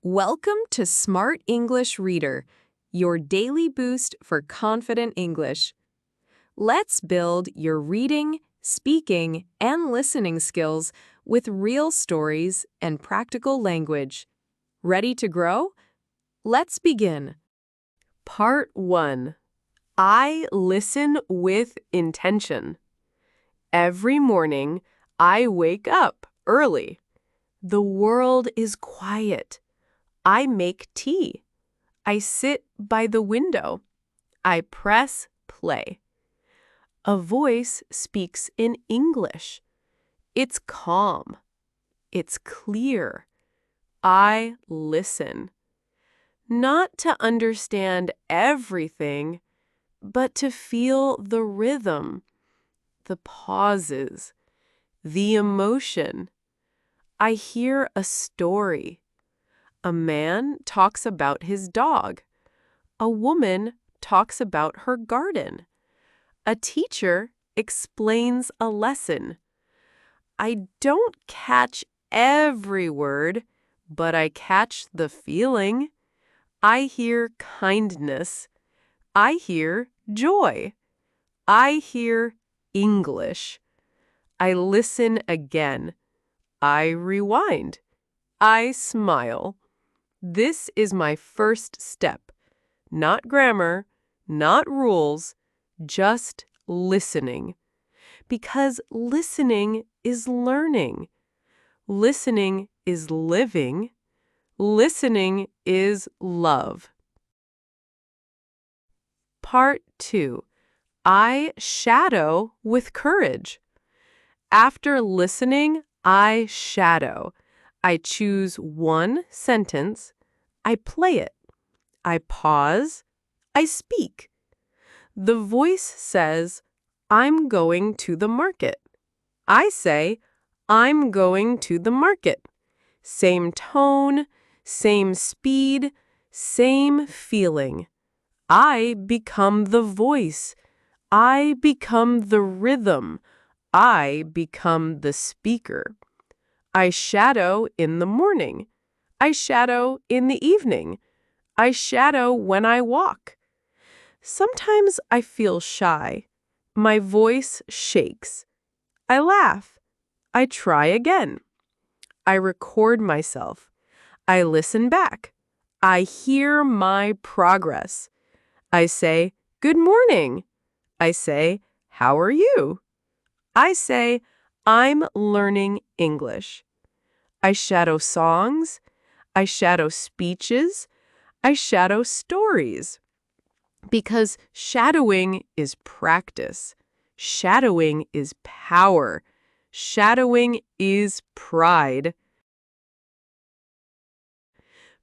Welcome to Smart English Reader, your daily boost for confident English. Let's build your reading, speaking, and listening skills with real stories and practical language. Ready to grow? Let's begin. Part 1. I listen with intention. Every morning, I wake up early. The world is quiet. I make tea. I sit by the window. I press play. A voice speaks in English. It's calm. It's clear. I listen. Not to understand everything, but to feel the rhythm, the pauses, the emotion. I hear a story. A man talks about his dog. A woman talks about her garden. A teacher explains a lesson. I don't catch every word, but I catch the feeling. I hear kindness. I hear joy. I hear English. I listen again. I rewind. I smile. This is my first step. Not grammar, not rules, just listening. Because listening is learning. Listening is living. Listening is love. Part 2. I shadow with courage. After listening, I shadow. I choose one sentence. I play it. I pause. I speak. The voice says, I'm going to the market. I say, I'm going to the market. Same tone, same speed, same feeling. I become the voice. I become the rhythm. I become the speaker. I shadow in the morning. I shadow in the evening. I shadow when I walk. Sometimes I feel shy. My voice shakes. I laugh. I try again. I record myself. I listen back. I hear my progress. I say, good morning. I say, how are you? I say, I'm learning English. I shadow songs. I shadow speeches. I shadow stories. Because shadowing is practice. Shadowing is power. Shadowing is pride.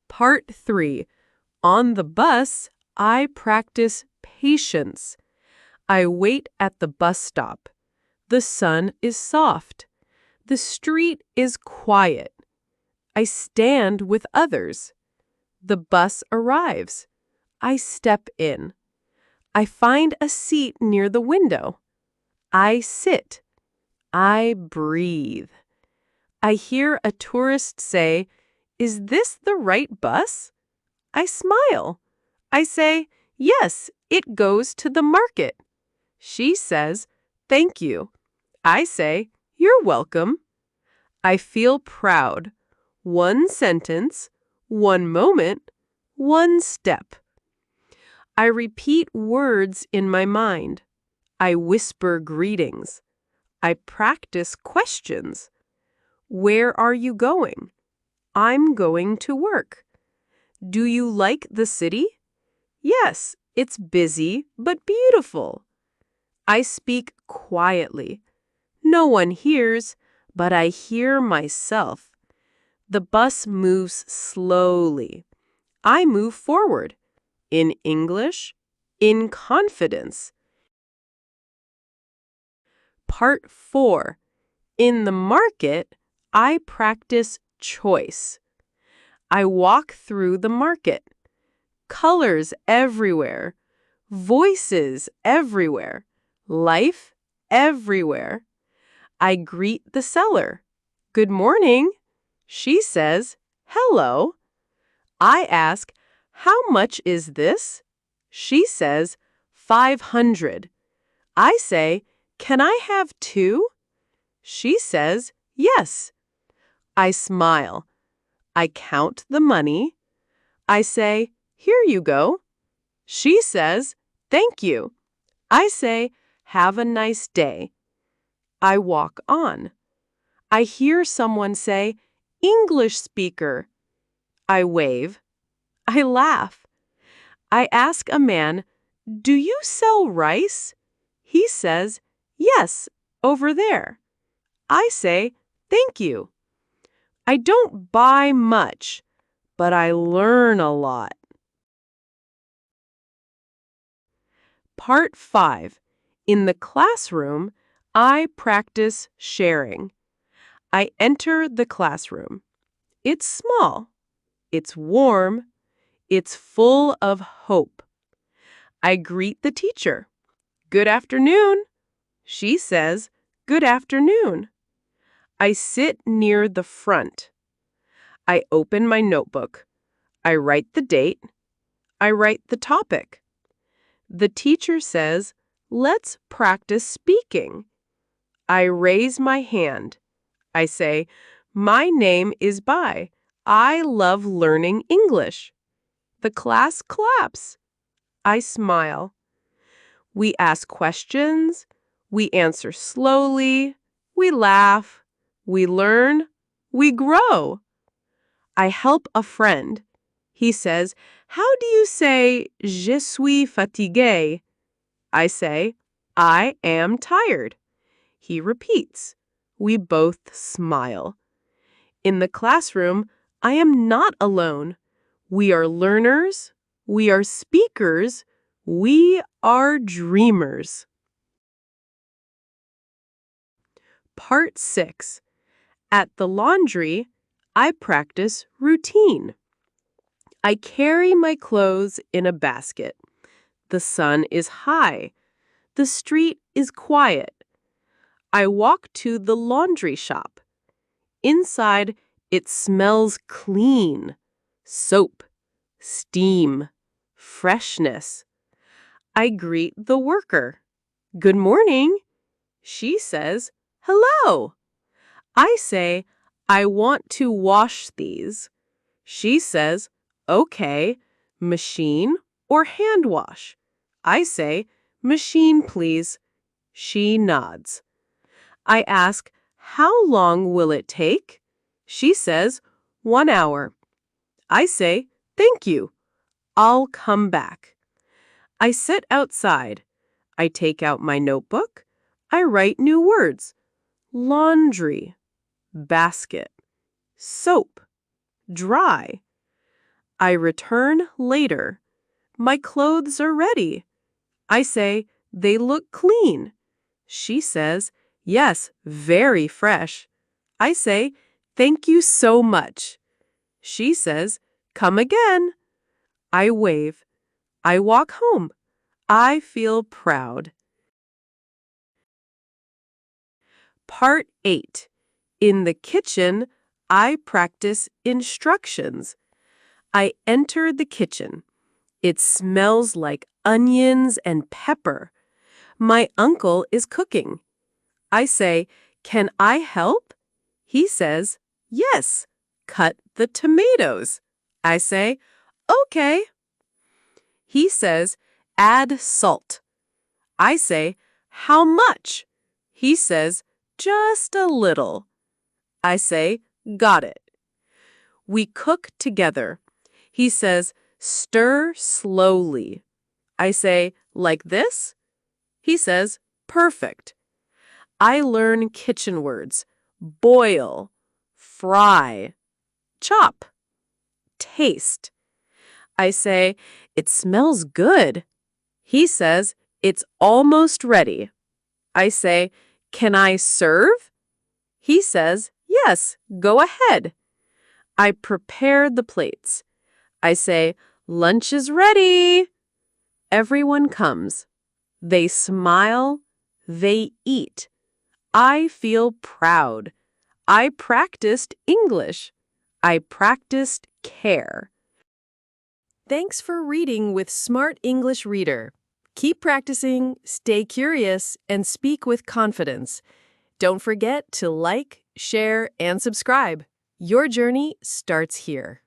Part 3. On the bus, I practice patience. I wait at the bus stop. The sun is soft. The street is quiet. I stand with others. The bus arrives. I step in. I find a seat near the window. I sit. I breathe. I hear a tourist say, is this the right bus? I smile. I say, yes, it goes to the market. She says, thank you. I say, you're welcome. I feel proud. One sentence, one moment, one step. I repeat words in my mind. I whisper greetings. I practice questions. Where are you going? I'm going to work. Do you like the city? Yes, it's busy but beautiful. I speak quietly. No one hears, but I hear myself. The bus moves slowly. I move forward. In English, in confidence. Part 4. In the market, I practice choice. I walk through the market. Colors everywhere. Voices everywhere. Life everywhere. I greet the seller. Good morning. She says, hello. I ask, "How much is this?" She says, 500. I say, "Can I have two?" She says, "Yes." I smile. I count the money. I say, "Here you go." She says, "Thank you." I say, "Have a nice day." I walk on. I hear someone say, "English speaker." I wave. I laugh. I ask a man, "Do you sell rice?" He says, "Yes, over there." I say, "Thank you." I don't buy much, but I learn a lot. Part 5. In the classroom, I practice sharing. I enter the classroom. It's small. It's warm. It's full of hope. I greet the teacher. "Good afternoon." She says, "Good afternoon." I sit near the front. I open my notebook. I write the date. I write the topic. The teacher says, "Let's practice speaking." I raise my hand. I say, "My name is Baye. I love learning English." The class claps. I smile. We ask questions. We answer slowly. We laugh. We learn. We grow. I help a friend. He says, "How do you say je suis fatigué?" I say, "I am tired." He repeats. We both smile. In the classroom, I am not alone. We are learners. We are speakers. We are dreamers. Part 6. At the laundry, I practice routine. I carry my clothes in a basket. The sun is high. The street is quiet. I walk to the laundry shop. Inside, it smells clean. Soap, steam, freshness. I greet the worker. "Good morning." She says, "Hello." I say, "I want to wash these." She says, "Okay, machine or hand wash?" I say, "Machine, please." She nods. I ask, "How long will it take?" She says, 1 hour. I say, "Thank you. I'll come back." I sit outside. I take out my notebook. I write new words. Laundry, basket, soap, dry. I return later. My clothes are ready. I say, "They look clean." She says, "Yes, very fresh." I say, "Thank you so much." She says, "Come again." I wave. I walk home. I feel proud. Part 8. In the kitchen, I practice instructions. I enter the kitchen. It smells like onions and pepper. My uncle is cooking. I say, "Can I help?" He says, "Yes, cut the tomatoes." I say, "Okay." He says, "Add salt." I say, "How much?" He says, "Just a little." I say, "Got it." We cook together. He says, "Stir slowly." I say, "Like this?" He says, "Perfect." I learn kitchen words: boil, fry, chop, taste. I say, "It smells good." He says, "It's almost ready." I say, "Can I serve?" He says, "Yes, go ahead." I prepare the plates. I say, "Lunch is ready." Everyone comes. They smile. They eat. I feel proud. I practiced English. I practiced care. Thanks for reading with Smart English Reader. Keep practicing, stay curious, and speak with confidence. Don't forget to like, share, and subscribe. Your journey starts here.